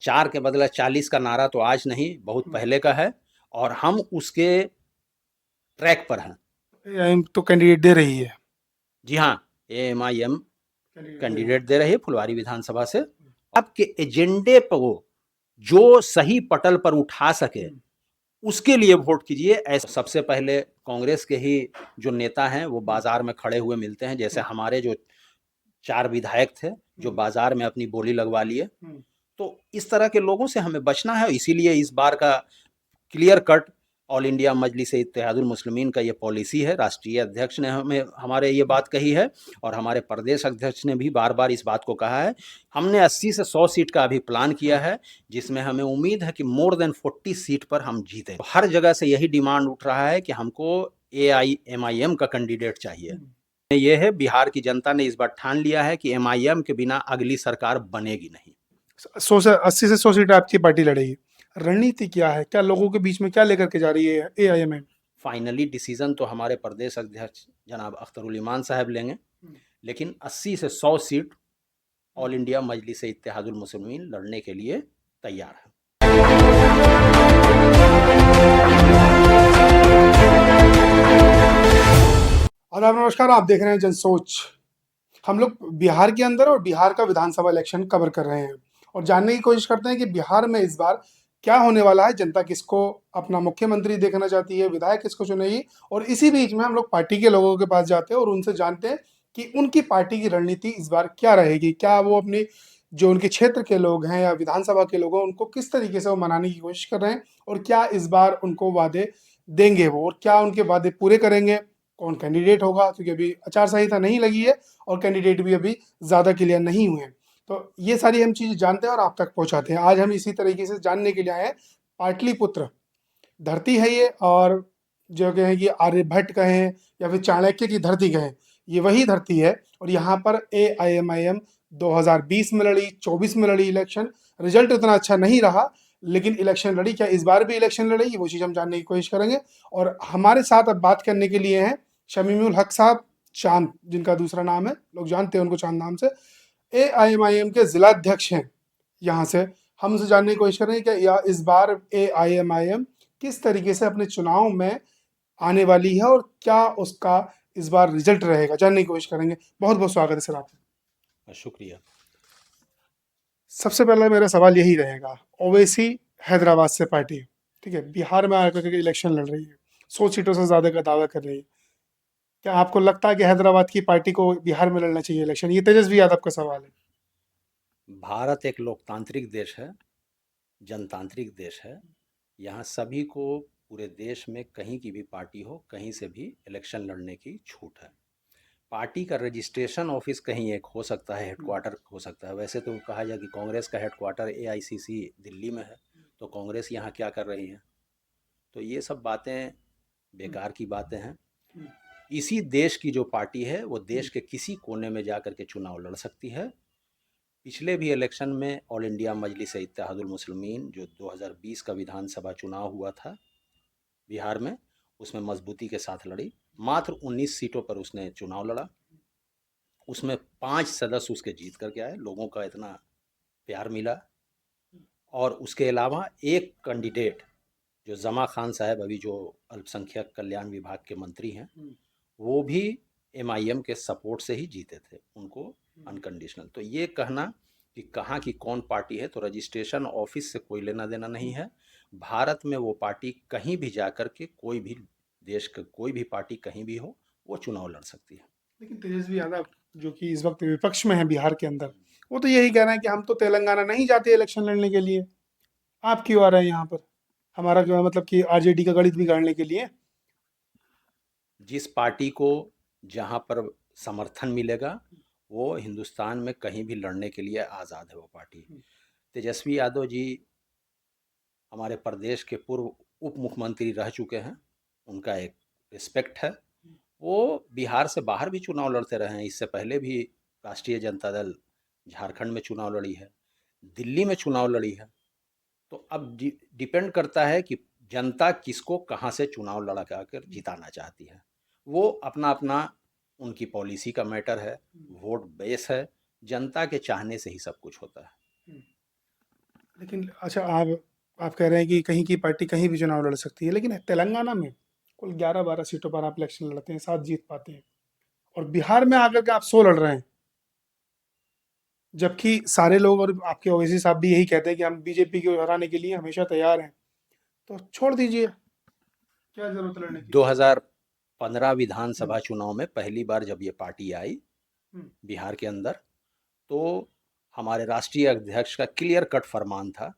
4 के बदले 40 का नारा तो आज नहीं, बहुत पहले का है और हम उसके ट्रैक पर हैं। एआईएम तो कैंडिडेट दे रही है। जी हाँ, एएमआईएम कैंडिडेट दे रही है। कैंडिडेट दे रही है फुलवारी विधानसभा से। आपके एजेंडे पर वो जो सही पटल पर उठा सके उसके लिए वोट कीजिए। ऐसे सबसे पहले कांग्रेस के ही जो नेता हैं वो बाजार में खड़े हुए मिलते हैं, जैसे हमारे जो 4 विधायक थे जो बाजार में अपनी बोली लगवा लिए। तो इस तरह के लोगों से हमें बचना है, इसीलिए इस बार का क्लियर कट ऑल इंडिया मजलिस इत्तेहादुल मुस्लिमीन का ये पॉलिसी है। राष्ट्रीय अध्यक्ष ने हमें हमारे ये बात कही है और हमारे प्रदेश अध्यक्ष ने भी बार बार इस बात को कहा है। हमने 80 से 100 सीट का अभी प्लान किया है, जिसमें हमें उम्मीद है कि मोर देन 40 सीट पर हम जीतें। तो हर जगह से यही डिमांड उठ रहा है कि हमको एआईएमआईएम का कैंडिडेट चाहिए। ये है, बिहार की जनता ने इस बार ठान लिया है कि एमआईएम के बिना अगली सरकार बनेगी नहीं। 80 से 100 सीट आपकी पार्टी लड़ेगी। रणनीति क्या है, क्या लोगों के बीच में क्या लेकर के जा रही है एआईएम? फाइनली डिसीजन तो हमारे प्रदेश अध्यक्ष जनाब अख्तरुल ईमान साहब लेंगे, लेकिन 80 से 100 सीट ऑल इंडिया मजलिस इत्तेहादुल मुस्लिमीन लड़ने के लिए तैयार है। आदाब, नमस्कार। आप देख रहे हैं जनसोच। हम लोग बिहार के अंदर और बिहार का विधानसभा इलेक्शन कवर कर रहे हैं और जानने की कोशिश करते हैं कि बिहार में इस बार क्या होने वाला है, जनता किसको अपना मुख्यमंत्री देखना चाहती है, विधायक किसको चुनेगी। और इसी बीच में हम लोग पार्टी के लोगों के पास जाते हैं और उनसे जानते हैं कि उनकी पार्टी की रणनीति इस बार क्या रहेगी। क्या वो अपनी जो उनके क्षेत्र के लोग हैं या विधानसभा के लोग हैं उनको किस तरीके से वो मनाने की कोशिश कर रहे हैं और क्या इस बार उनको वादे देंगे वो, और क्या उनके वादे पूरे करेंगे, कौन कैंडिडेट होगा, क्योंकि अभी आचार संहिता नहीं लगी है और कैंडिडेट भी अभी ज़्यादा क्लियर नहीं हुए हैं। तो ये सारी हम चीज़ें जानते हैं और आप तक पहुंचाते हैं। आज हम इसी तरीके से जानने के लिए आए हैं। पाटलिपुत्र धरती है ये, और जो कहें कि आर्यभट्ट कहें या फिर चाणक्य की धरती कहें, ये वही धरती है। और यहाँ पर एआईएमआईएम 2020 में लड़ी, 24 में लड़ी इलेक्शन। रिजल्ट उतना अच्छा नहीं रहा, लेकिन इलेक्शन लड़ी। क्या इस बार भी इलेक्शन लड़ेगी, वो चीज़ हम जानने की कोशिश करेंगे। और हमारे साथ अब बात करने के लिए हैं शमीमुल हक साहब, चांद जिनका दूसरा नाम है, लोग जानते हैं उनको चांद नाम से। एआईएमआईएम के जिला अध्यक्ष हैं यहाँ से। हम उनसे जानने की कोशिश करेंगे कि या इस बार एआईएमआईएम किस तरीके से अपने चुनाव में आने वाली है और क्या उसका इस बार रिजल्ट रहेगा, जानने की कोशिश करेंगे। बहुत बहुत स्वागत है सर आपका। शुक्रिया। सबसे पहला मेरा सवाल यही रहेगा। ओवैसी हैदराबाद से पार्टी, ठीक है, बिहार में आकर के इलेक्शन लड़ रही है, 100 सीटों से ज़्यादा का दावा कर रही है। क्या आपको लगता है कि हैदराबाद की पार्टी को बिहार में लड़ना चाहिए इलेक्शन? ये तेजस्वी यादव का सवाल है। भारत एक लोकतांत्रिक देश है, जनतांत्रिक देश है। यहाँ सभी को पूरे देश में कहीं की भी पार्टी हो, कहीं से भी इलेक्शन लड़ने की छूट है। पार्टी का रजिस्ट्रेशन ऑफिस कहीं एक हो सकता है, हेडक्वार्टर हो सकता है। वैसे तो कहा जाए कि कांग्रेस का हेडक्वार्टर एआईसीसी दिल्ली में है, तो कांग्रेस यहाँ क्या कर रही है? तो ये सब बातें बेकार की बातें हैं। इसी देश की जो पार्टी है वो देश के किसी कोने में जा कर के चुनाव लड़ सकती है। पिछले भी इलेक्शन में ऑल इंडिया मजलिस इत्तेहादुल मुस्लिमीन जो 2020 का विधानसभा चुनाव हुआ था बिहार में, उसमें मजबूती के साथ लड़ी। मात्र 19 सीटों पर उसने चुनाव लड़ा, उसमें 5 सदस्य उसके जीत करके आए, लोगों का इतना प्यार मिला। और उसके अलावा एक कैंडिडेट जो जमा खान साहब, अभी जो अल्पसंख्यक कल्याण विभाग के मंत्री हैं, वो भी एमआईएम के सपोर्ट से ही जीते थे, उनको अनकंडीशनल। तो ये कहना कि कहाँ की कौन पार्टी है, तो रजिस्ट्रेशन ऑफिस से कोई लेना देना नहीं है। भारत में वो पार्टी कहीं भी जा कर के, कोई भी देश का कोई भी पार्टी कहीं भी हो, वो चुनाव लड़ सकती है। लेकिन तेजस्वी यादव जो कि इस वक्त विपक्ष में है बिहार के अंदर, वो तो यही कह रहे हैं कि हम तो तेलंगाना नहीं जाते इलेक्शन लड़ने के लिए। आप क्यों आ रहे हैं यहाँ पर? हमारा जो है मतलब कि आरजेडी का गणित बिगाड़ने के लिए। जिस पार्टी को जहाँ पर समर्थन मिलेगा, वो हिंदुस्तान में कहीं भी लड़ने के लिए आज़ाद है वो पार्टी। तेजस्वी यादव जी हमारे प्रदेश के पूर्व उप मुख्यमंत्री रह चुके हैं, उनका एक रिस्पेक्ट है। वो बिहार से बाहर भी चुनाव लड़ते रहे हैं, इससे पहले भी राष्ट्रीय जनता दल झारखंड में चुनाव लड़ी है, दिल्ली में चुनाव लड़ी है। तो अब डिपेंड करता है कि जनता किसको कहाँ से चुनाव लड़ा कर जिताना चाहती है। वो अपना अपना, उनकी पॉलिसी का मैटर है, वोट बेस है, जनता के चाहने से ही सब कुछ होता है। लेकिन अच्छा, आप कह रहे हैं कि कहीं की पार्टी कहीं भी चुनाव लड़ सकती है, लेकिन तेलंगाना में कुल 11-12 सीटों पर आप इलेक्शन लड़ते हैं, 7 जीत पाते हैं, और बिहार में आकर के आप 100 लड़ रहे हैं, जबकि सारे लोग और आपके ओवैसी साहब भी यही कहते हैं कि हम बीजेपी को हराने के लिए हमेशा तैयार हैं। तो छोड़ दीजिए, क्या जरूरत है लड़ने की। 2015 हम्म, विधानसभा चुनाव में पहली बार जब ये पार्टी आई हम्म, बिहार के अंदर, तो हमारे राष्ट्रीय अध्यक्ष का क्लियर कट फरमान था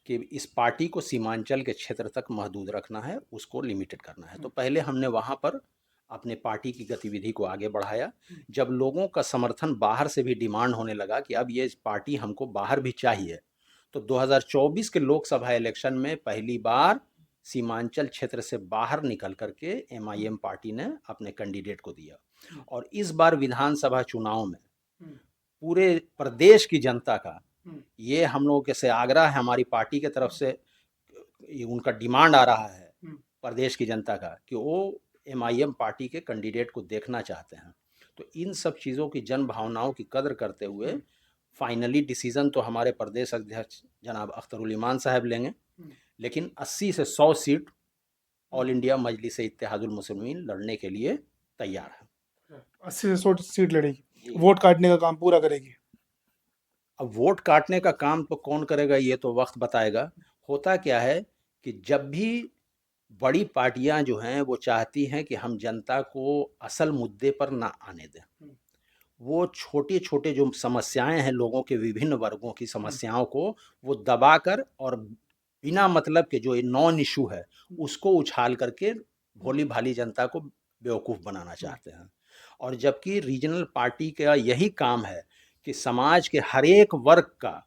कि इस पार्टी को सीमांचल के क्षेत्र तक महदूद रखना है, उसको लिमिटेड करना है। तो हम्म, पहले हमने वहाँ पर अपने पार्टी की गतिविधि को आगे बढ़ाया। हम्म, जब लोगों का समर्थन बाहर से भी डिमांड होने लगा कि अब ये पार्टी हमको बाहर भी चाहिए, तो 2024 के लोकसभा इलेक्शन में पहली बार सीमांचल क्षेत्र से बाहर निकल करके हम्म, एमआईएम पार्टी ने अपने कैंडिडेट को दिया। हम्म, और इस बार विधानसभा चुनाव में हम्म, पूरे प्रदेश की जनता का हम्म, ये हम लोगों के से आग्रह है, हमारी पार्टी के तरफ से ये उनका डिमांड आ रहा है हम्म, प्रदेश की जनता का कि वो एमआईएम पार्टी के कैंडिडेट को देखना चाहते हैं। तो इन सब चीज़ों की जन भावनाओं की कदर करते हुए हम्म, फाइनली डिसीजन तो हमारे प्रदेश अध्यक्ष जनाब अख्तरुल ईमान साहब लेंगे, हम्म, लेकिन 80 से 100 सीट हम्म। ऑल इंडिया मजलिस इत्तेहादुल मुस्लिमीन लड़ने के लिए तैयार है। 80 से 100 सीट लड़ेगी, जी। वोट काटने का काम पूरा करेगी। अब वोट काटने का काम तो कौन करेगा ये तो वक्त बताएगा। होता क्या है कि जब भी बड़ी पार्टियां जो हैं वो चाहती हैं कि हम जनता को असल मुद्दे पर ना आने दें, हम्म, वो छोटे छोटे जो समस्याएं हैं लोगों के विभिन्न वर्गों की हम्म, समस्याओं को वो दबाकर और बिना मतलब के जो नॉन इशू है उसको उछाल करके हम्म, भोली भाली जनता को बेवकूफ़ बनाना हम्म, चाहते हैं। और जबकि रीजनल पार्टी का यही काम है कि समाज के हर एक वर्ग का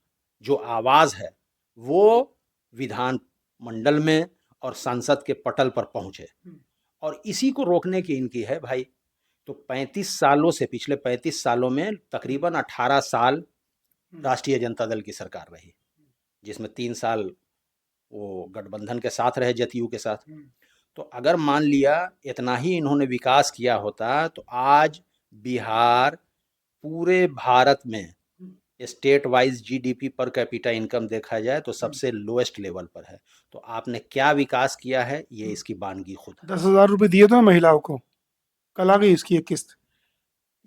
जो आवाज़ है वो विधान मंडल में और संसद के पटल पर पहुँचे। हम्म, और इसी को रोकने की इनकी है भाई। तो 35 सालों से पिछले 35 सालों में हम्म, तकरीबन 18 साल हम्म, राष्ट्रीय जनता दल की सरकार रही, जिसमें 3 साल वो गठबंधन के साथ रहे, जदयू के साथ। हम्म, तो अगर मान लिया इतना ही इन्होंने विकास किया होता तो आज बिहार पूरे भारत में hmm, state wise GDP per capita income देखा जाए तो हम्म, सबसे लोएस्ट लेवल पर है। तो आपने क्या विकास किया है ये हम्म। इसकी बानगी खुद है। 10,000 रुपये दिए थे महिलाओं को, कल आ गई इसकी एक किस्त।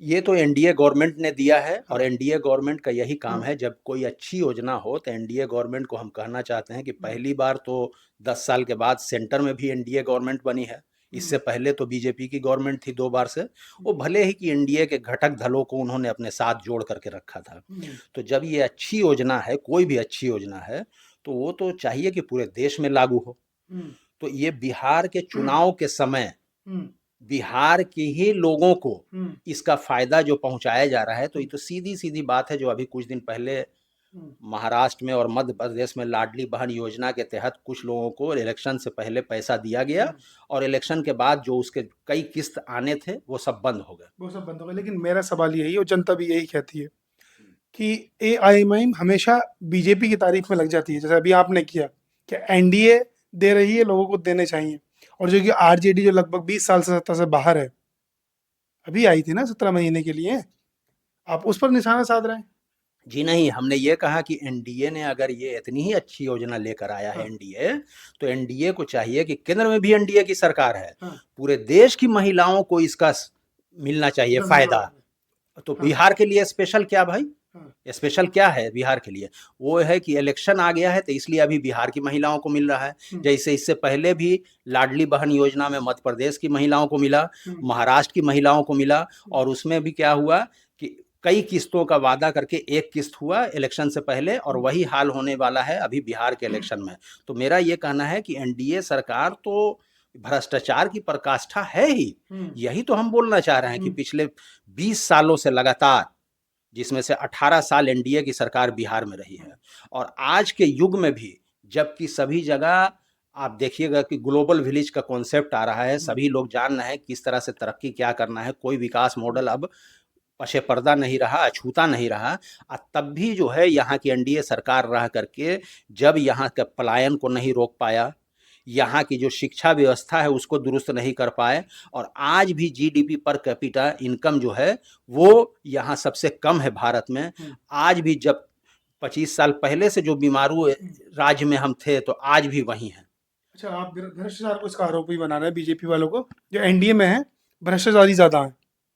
ये तो एनडीए गवर्नमेंट ने दिया है, और हाँ। एनडीए गवर्नमेंट का यही काम हम्म, है जब कोई अच्छी योजना हो तो एनडीए गवर्नमेंट को हम कहना चाहते हैं कि हम्म, पहली बार तो 10 साल के बाद सेंटर में भी एनडीए गवर्नमेंट बनी है। हम्म, इससे पहले तो बीजेपी की गवर्नमेंट थी 2 बार से। वो हम्म, भले ही कि एनडीए के घटक दलों को उन्होंने अपने साथ जोड़ करके रखा था। हम्म, तो जब ये अच्छी योजना है, कोई भी अच्छी योजना है, तो वो तो चाहिए कि पूरे देश में लागू हो। हम्म, तो ये बिहार के चुनाव के समय हम्म, बिहार के ही लोगों को हम्म, इसका फायदा जो पहुंचाया जा रहा है, तो ये हम्म, तो सीधी सीधी बात है जो अभी कुछ दिन पहले हम्म, महाराष्ट्र में और मध्य प्रदेश में लाडली बहन योजना के तहत कुछ लोगों को इलेक्शन से पहले पैसा दिया गया, हम्म। और इलेक्शन के बाद जो उसके कई किस्त आने थे वो सब बंद हो गए। वो सब बंद हो गए, लेकिन मेरा सवाल यही है और जनता भी यही कहती है कि एआईएमआईएम हमेशा बीजेपी की तारीफ में लग जाती है, जैसे अभी आपने किया कि एनडीए दे रही है, लोगों को देने चाहिए। और जो कि आरजेडी जो लगभग 20 साल से सत्ता से बाहर है, अभी आई थी ना 17 महीने के लिए, आप उस पर निशाना साध रहे हैं। जी नहीं, हमने ये कहा कि एनडीए ने अगर ये इतनी ही अच्छी योजना लेकर आया है हाँ, एनडीए, तो एनडीए को चाहिए कि केंद्र में भी एनडीए की सरकार है, हाँ, पूरे देश की महिलाओं को इसका मिलना चाहिए 10,000 फायदा। रुपये। तो हाँ, बिहार के लिए स्पेशल क्या भाई? हाँ, स्पेशल क्या है बिहार के लिए? वो है कि इलेक्शन आ गया है तो इसलिए अभी बिहार की महिलाओं को मिल रहा है। हम्म, जैसे इससे पहले भी लाडली बहन योजना में मध्य प्रदेश की महिलाओं को मिला, हम्म, महाराष्ट्र की महिलाओं को मिला, हम्म, और उसमें भी क्या हुआ कि कई किस्तों का वादा करके एक किस्त हुआ इलेक्शन से पहले, और हम्म, वही हाल होने वाला है अभी बिहार के इलेक्शन में। तो मेरा ये कहना है कि एनडीए सरकार तो भ्रष्टाचार की पराकाष्ठा है ही। हम्म, यही तो हम बोलना चाह रहे हैं कि हम्म, पिछले 20 सालों से लगातार, जिसमें से 18 साल एनडीए की सरकार बिहार में रही है, और आज के युग में भी जबकि सभी जगह आप देखिएगा कि ग्लोबल विलेज का कॉन्सेप्ट आ रहा है, हम्म, सभी लोग जान रहे हैं किस तरह से तरक्की क्या करना है, कोई विकास मॉडल अब पशे पर्दा नहीं रहा, अछूता नहीं रहा। तब भी जो है यहाँ की एनडीए सरकार रह करके जब यहाँ के पलायन को नहीं रोक पाया, यहाँ की जो शिक्षा व्यवस्था है उसको दुरुस्त नहीं कर पाए, और आज भी जीडीपी पर कैपिटा इनकम जो है वो यहाँ सबसे कम है भारत में। हम्म, आज भी जब 25 साल पहले से जो बीमारू राज्य में हम थे तो आज भी वही हैं। अच्छा, आप भ्रष्टाचार को इसका आरोपी बना रहे हैं बीजेपी वालों को, जो एनडीए में है, भ्रष्टाचारी ज्यादा है,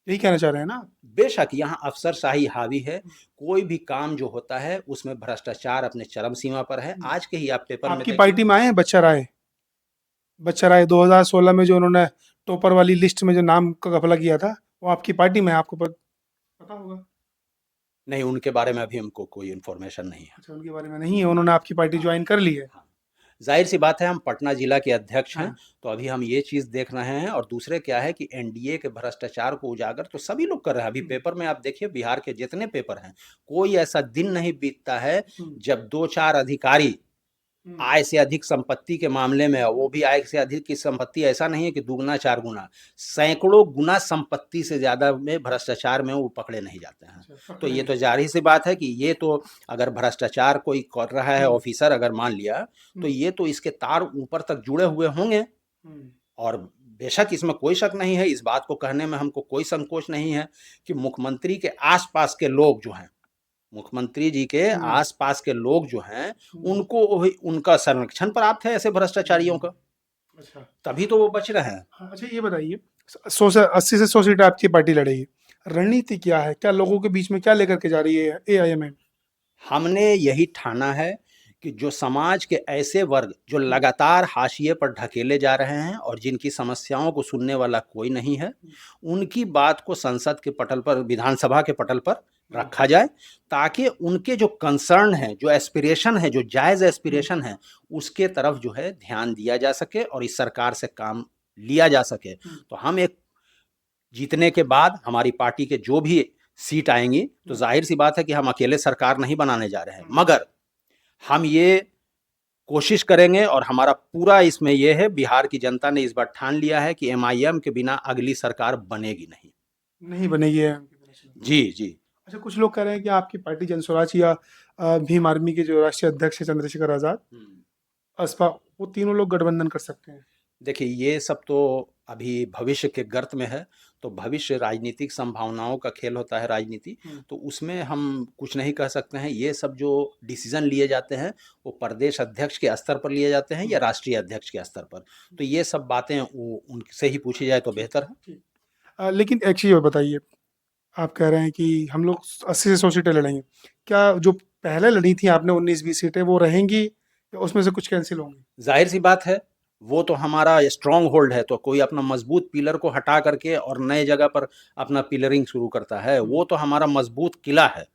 यही कहना चाह रहे हैं ना आप? बेशक यहाँ अफसरशाही हावी है, कोई भी काम जो होता है उसमें भ्रष्टाचार अपने चरम सीमा पर है। आज के ही आप पेपर में आपकी देखिए। पार्टी में आए हैं बच्चा राय? बच्चा राय 2016 में जो उन्होंने टॉपर वाली लिस्ट में जो नाम का घपला किया था, वो आपकी पार्टी में है, आपको पता होगा। नहीं, उनके बारे में अभी हमको कोई इन्फॉर्मेशन नहीं है। अच्छा, उनके बारे में नहीं है, उन्होंने आपकी पार्टी ज्वाइन कर ली है। हाँ, जाहिर सी बात है, हम पटना जिला के अध्यक्ष हैं, हाँ। तो अभी हम ये चीज़ देख रहे हैं। और दूसरे क्या है कि एनडीए के भ्रष्टाचार को उजागर तो सभी लोग कर रहे हैं। अभी पेपर में आप देखिए, बिहार के जितने पेपर हैं, कोई ऐसा दिन नहीं बीतता है जब 2-4 अधिकारी आय से अधिक संपत्ति के मामले में, वो भी आय से अधिक की संपत्ति ऐसा नहीं है कि दुगना 4 गुना, सैकड़ों गुना संपत्ति से ज़्यादा में भ्रष्टाचार में वो पकड़े नहीं जाते हैं। तो ये तो जाहिर सी बात है कि ये तो अगर भ्रष्टाचार कोई कर रहा है ऑफिसर, अगर मान लिया, तो ये तो इसके तार ऊपर तक जुड़े हुए होंगे। और बेशक इसमें कोई शक नहीं है, इस बात को कहने में हमको कोई संकोच नहीं है कि मुख्यमंत्री के आसपास के लोग जो हैं, मुख्यमंत्री जी के आसपास के लोग जो हैं, उनको उनका संरक्षण प्राप्त है ऐसे भ्रष्टाचारियों का, अच्छा, तभी तो वो बच रहे हैं। हाँ, अच्छा ये बताइए, 80 से 100 सीट आपकी पार्टी लड़ेगी, रणनीति क्या है, क्या लोगों के बीच में क्या लेकर के जा रही है एआईएमएम? हमने यही ठाना है कि जो समाज के ऐसे वर्ग जो लगातार हाशिए पर ढकेले जा रहे हैं और जिनकी समस्याओं को सुनने वाला कोई नहीं है, उनकी बात को संसद के पटल पर, विधानसभा के पटल पर रखा जाए, ताकि उनके जो कंसर्न है, जो एस्पिरेशन है, जो जायज़ एस्पिरेशन है, उसके तरफ जो है ध्यान दिया जा सके और इस सरकार से काम लिया जा सके। तो हम एक जीतने के बाद हमारी पार्टी के जो भी सीट आएंगी, तो जाहिर सी बात है कि हम अकेले सरकार नहीं बनाने जा रहे हैं, मगर हम ये कोशिश करेंगे और हमारा पूरा इसमें ये है, बिहार की जनता ने इस बार ठान लिया है कि एमआईएम के बिना अगली सरकार बनेगी नहीं। नहीं बनेगी है? जी जी। अच्छा, कुछ लोग कह रहे हैं कि आपकी पार्टी जनसुराज या भीम आर्मी के जो राष्ट्रीय अध्यक्ष है चंद्रशेखर आजाद, असपा, वो तीनों लोग गठबंधन कर सकते हैं। देखिए, ये सब तो अभी भविष्य के गर्त में है, तो भविष्य राजनीतिक संभावनाओं का खेल होता है राजनीति, तो उसमें हम कुछ नहीं कह सकते हैं। ये सब जो डिसीजन लिए जाते हैं वो प्रदेश अध्यक्ष के स्तर पर लिए जाते हैं या राष्ट्रीय अध्यक्ष के स्तर पर, तो ये सब बातें वो उनसे ही पूछी जाए तो बेहतर है। लेकिन एक चीज़ और बताइए, आप कह रहे हैं कि हम लोग 80 से 100 सीटें लड़ेंगे, क्या जो पहले लड़ी थी आपने 19-20 सीटें, वो रहेंगी या उसमें से कुछ कैंसिल होंगी? जाहिर सी बात है, वो तो हमारा स्ट्रॉन्ग होल्ड है, तो कोई अपना मजबूत पिलर को हटा करके और नए जगह पर अपना पिलरिंग शुरू करता है, वो तो हमारा मजबूत किला है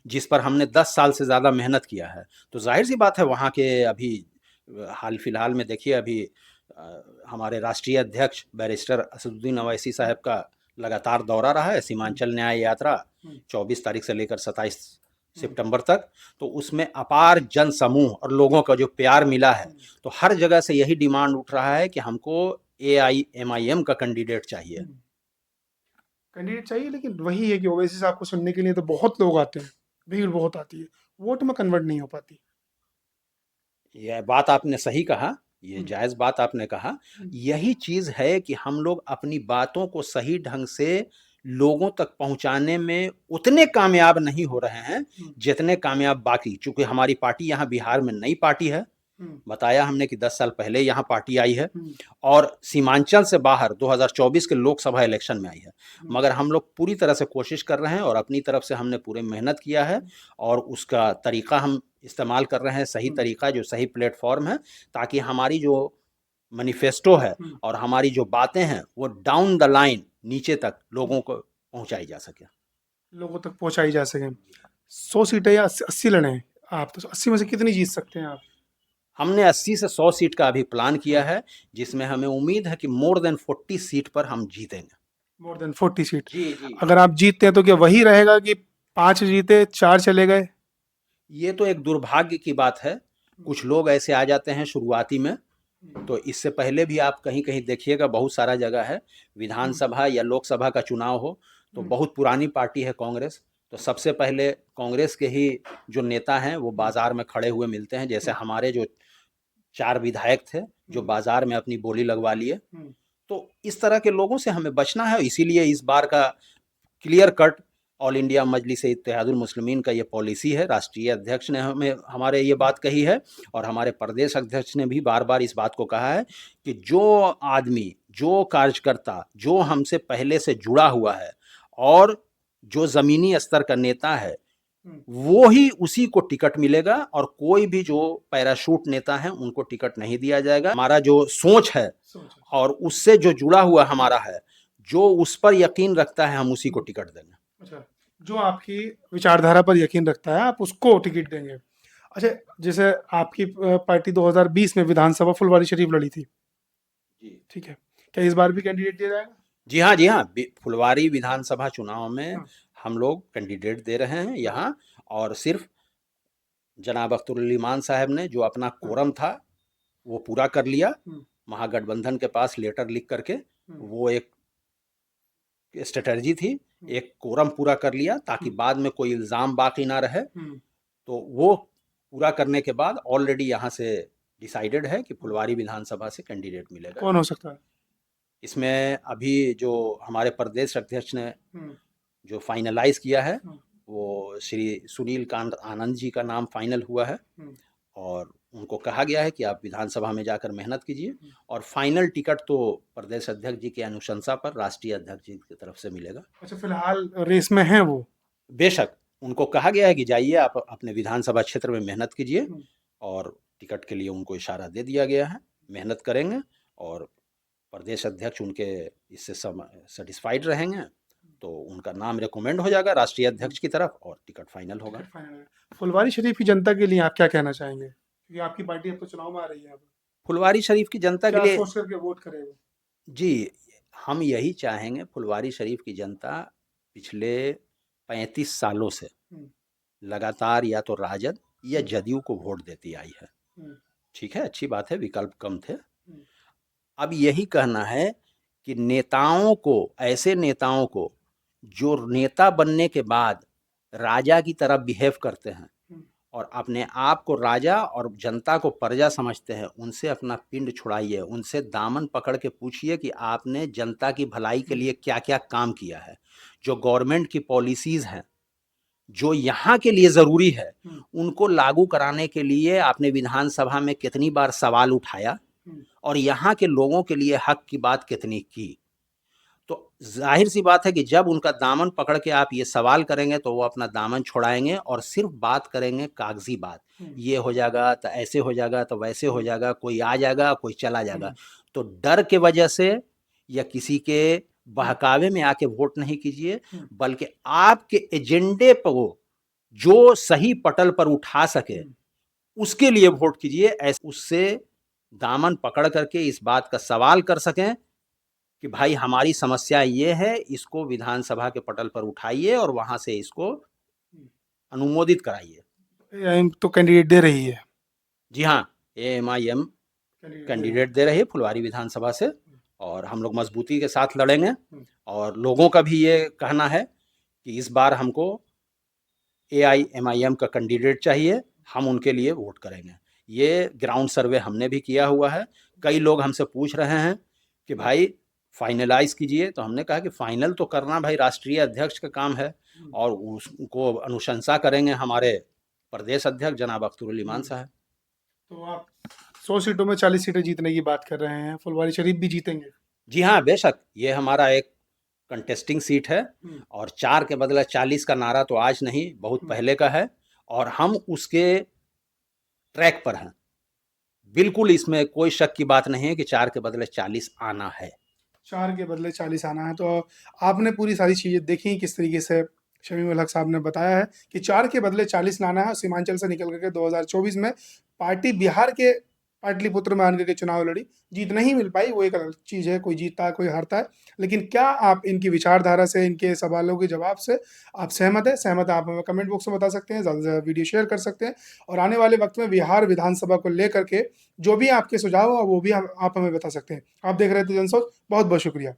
जिस पर हमने 10 साल से ज़्यादा मेहनत किया है। तो जाहिर सी बात है, वहाँ के अभी हाल फिलहाल में देखिए, अभी हमारे राष्ट्रीय अध्यक्ष बैरिस्टर असदुद्दीन अवैसी साहब का लगातार दौरा रहा है, सीमांचल न्याय यात्रा 24 तारीख से लेकर 27 सितंबर तक, तो उसमें अपार जन समूह और लोगों का जो प्यार मिला है, तो हर जगह से यही डिमांड उठ रहा है कि हमको एआईएमआईएम का कैंडिडेट चाहिए। कैंडिडेट चाहिए, लेकिन वही है कि ओवैसी साहब को सुनने के लिए तो बहुत लोग आते हैं, भीड़ बहुत आती है, वोट में कन्वर्ट नहीं हो पाती। यह बात आपने सही कहा, ये जायज़ बात आपने कहा। यही चीज़ है कि हम लोग अपनी बातों को सही ढंग से लोगों तक पहुंचाने में उतने कामयाब नहीं हो रहे हैं जितने कामयाब बाकी, चूंकि हमारी पार्टी यहाँ बिहार में नई पार्टी है, बताया हमने कि 10 साल पहले यहाँ पार्टी आई है और सीमांचल से बाहर 2024 के लोकसभा इलेक्शन में आई है, मगर हम लोग पूरी तरह से कोशिश कर रहे हैं और अपनी तरफ से हमने पूरे मेहनत किया है और उसका तरीका हम इस्तेमाल कर रहे हैं, सही तरीका, जो सही प्लेटफॉर्म है, ताकि हमारी जो मैनिफेस्टो है और हमारी जो बातें हैं वो डाउन द लाइन नीचे तक लोगों को पहुंचाई जा सके, लोगों तक पहुंचाई जा सके। 100 सीटें या 80 लड़े हैं आप, तो 80 में से कितनी जीत सकते हैं आप? हमने 80 से 100 सीट का अभी प्लान किया है, जिसमें हमें उम्मीद है कि मोर देन 40 सीट पर हम जीतेंगे। More than 40 seat? जी जी। अगर आप जीतते हैं तो क्या वही रहेगा कि 5 जीते 4 चले गए? ये तो एक दुर्भाग्य की बात है, कुछ लोग ऐसे आ जाते हैं शुरुआती में, तो इससे पहले भी आप कहीं कहीं देखिएगा, बहुत सारा जगह है, विधानसभा या लोकसभा का चुनाव हो तो बहुत पुरानी पार्टी है कांग्रेस, तो सबसे पहले कांग्रेस के ही जो नेता हैं वो बाजार में खड़े हुए मिलते हैं, जैसे हमारे जो 4 विधायक थे जो बाजार में अपनी बोली लगवा लिए। तो इस तरह के लोगों से हमें बचना है, इसीलिए इस बार का क्लियर कट ऑल इंडिया मजलिस इत्तेहादुल मुस्लिमीन का ये पॉलिसी है। राष्ट्रीय अध्यक्ष ने हमें हमारे ये बात कही है और हमारे प्रदेश अध्यक्ष ने भी बार बार इस बात को कहा है कि जो आदमी, जो कार्यकर्ता, जो हमसे पहले से जुड़ा हुआ है और जो ज़मीनी स्तर का नेता है, वो ही उसी को टिकट मिलेगा और कोई भी जो पैराशूट नेता है उनको टिकट नहीं दिया जाएगा। हमारा जो सोच है और उससे जो जुड़ा हुआ हमारा है, जो उस पर यकीन रखता है, हम उसी को टिकट देंगे। अच्छा, जो आपकी विचारधारा पर यकीन रखता है आप उसको टिकट देंगे। अच्छा, जैसे आपकी पार्टी 2020 में विधानसभा फुलवारी शरीफ लड़ी थी, जी ठीक है, क्या इस बार भी कैंडिडेट दिया जाएगा? जी हाँ, जी हाँ। फुलवारी विधानसभा चुनाव में हाँ, हम लोग कैंडिडेट दे रहे हैं यहाँ, और सिर्फ जनाब अख्तरुल ईमान साहब ने जो अपना कोरम था वो पूरा कर लिया। महागठबंधन के पास लेटर लिख करके, वो एक स्ट्रेटजी थी, एक कोरम पूरा कर लिया ताकि बाद में कोई इल्ज़ाम बाकी ना रहे। तो वो पूरा करने के बाद ऑलरेडी यहाँ से डिसाइडेड है कि फुलवारी विधानसभा से कैंडिडेट मिलेगा। कौन हो सकता है? इसमें अभी जो हमारे प्रदेश अध्यक्ष ने जो फाइनलाइज किया है, वो श्री सुनील कांत आनंद जी का नाम फाइनल हुआ है और उनको कहा गया है कि आप विधानसभा में जाकर मेहनत कीजिए और फाइनल टिकट तो प्रदेश अध्यक्ष जी की अनुशंसा पर राष्ट्रीय अध्यक्ष जी की तरफ से मिलेगा। अच्छा, फिलहाल रेस में हैं वो? बेशक, उनको कहा गया है कि जाइए आप अपने विधानसभा क्षेत्र में मेहनत कीजिए और टिकट के लिए उनको इशारा दे दिया गया है। मेहनत करेंगे और प्रदेश अध्यक्ष उनके इससे सेटिस्फाइड रहेंगे तो उनका नाम रिकमेंड हो जाएगा राष्ट्रीय अध्यक्ष की तरफ और टिकट फाइनल होगा। फुलवारी शरीफ की जनता के लिए आप क्या कहना चाहेंगे, क्योंकि आपकी पार्टी अब तो चुनाव में आ रही है, अब फुलवारी शरीफ की जनता के क्या लिए सोच करके वोट करेगा? जी, हम यही चाहेंगे। फुलवारी शरीफ की जनता पिछले 35 सालों से लगातार या तो राजद या जदयू को वोट देती आई है। ठीक है, अच्छी बात है, विकल्प कम थे। अब यही कहना है कि नेताओं को, ऐसे नेताओं को जो नेता बनने के बाद राजा की तरह बिहेव करते हैं और अपने आप को राजा और जनता को प्रजा समझते हैं, उनसे अपना पिंड छुड़ाइए। उनसे दामन पकड़ के पूछिए कि आपने जनता की भलाई के लिए क्या क्या काम किया है। जो गवर्नमेंट की पॉलिसीज़ हैं, जो यहाँ के लिए ज़रूरी है, उनको लागू कराने के लिए आपने विधानसभा में कितनी बार सवाल उठाया और यहाँ के लोगों के लिए हक की बात कितनी की। तो जाहिर सी बात है कि जब उनका दामन पकड़ के आप ये सवाल करेंगे तो वो अपना दामन छुड़ाएंगे और सिर्फ बात करेंगे कागजी बात। ये हो जाएगा तो ऐसे हो जाएगा तो वैसे हो जाएगा, कोई आ जाएगा कोई चला जाएगा। तो डर के वजह से या किसी के बहकावे में आके वोट नहीं कीजिए, बल्कि आपके एजेंडे पर जो सही पटल पर उठा सके उसके लिए वोट कीजिए। ऐसे उससे दामन पकड़ करके इस बात का सवाल कर सकें कि भाई हमारी समस्या ये है, इसको विधानसभा के पटल पर उठाइए और वहां से इसको अनुमोदित कराइए। तो कैंडिडेट दे रही है? जी हाँ, AMIM कैंडिडेट दे रही है फुलवारी विधानसभा से और हम लोग मजबूती के साथ लड़ेंगे। और लोगों का भी ये कहना है कि इस बार हमको AIMIM का कैंडिडेट चाहिए, हम उनके लिए वोट करेंगे। ये ग्राउंड सर्वे हमने भी किया हुआ है। कई लोग हमसे पूछ रहे हैं कि भाई फाइनलाइज कीजिए, तो हमने कहा कि फाइनल तो करना भाई राष्ट्रीय अध्यक्ष का काम है और उसको अनुशंसा करेंगे हमारे प्रदेश अध्यक्ष जनाब अख्तरुल ईमान साहब। तो आप 100 सीटों में 40 सीटें जीतने की बात कर रहे हैं, फुलवारी शरीफ भी जीतेंगे? जी हाँ, बेशक, ये हमारा एक कंटेस्टिंग सीट है और 4 के बदले 40 का नारा तो आज नहीं, बहुत पहले का है और हम उसके ट्रैक पर हैं। बिल्कुल इसमें कोई शक की बात नहीं है कि 4 के बदले 40 आना है। 4 के बदले 40 आना है। तो आपने पूरी सारी चीज़ें देखी किस तरीके से शमीम उल हक साहब ने बताया है कि 4 के बदले 40 लाना है। सीमांचल से निकल करके 2024 में पार्टी बिहार के पाटलिपुत्र में आकर के चुनाव लड़ी, जीत नहीं मिल पाई, वो एक अलग चीज़ है, कोई जीतता है कोई हारता है। लेकिन क्या आप इनकी विचारधारा से, इनके सवालों के जवाब से आप सहमत है? सहमत है आप हमें कमेंट बॉक्स में बता सकते हैं, ज़्यादा से ज़्यादा वीडियो शेयर कर सकते हैं और आने वाले वक्त में बिहार विधानसभा को लेकर के जो भी आपके सुझाव हो वो भी आप हमें बता सकते हैं। आप देख रहे थे जनसोच, बहुत बहुत शुक्रिया।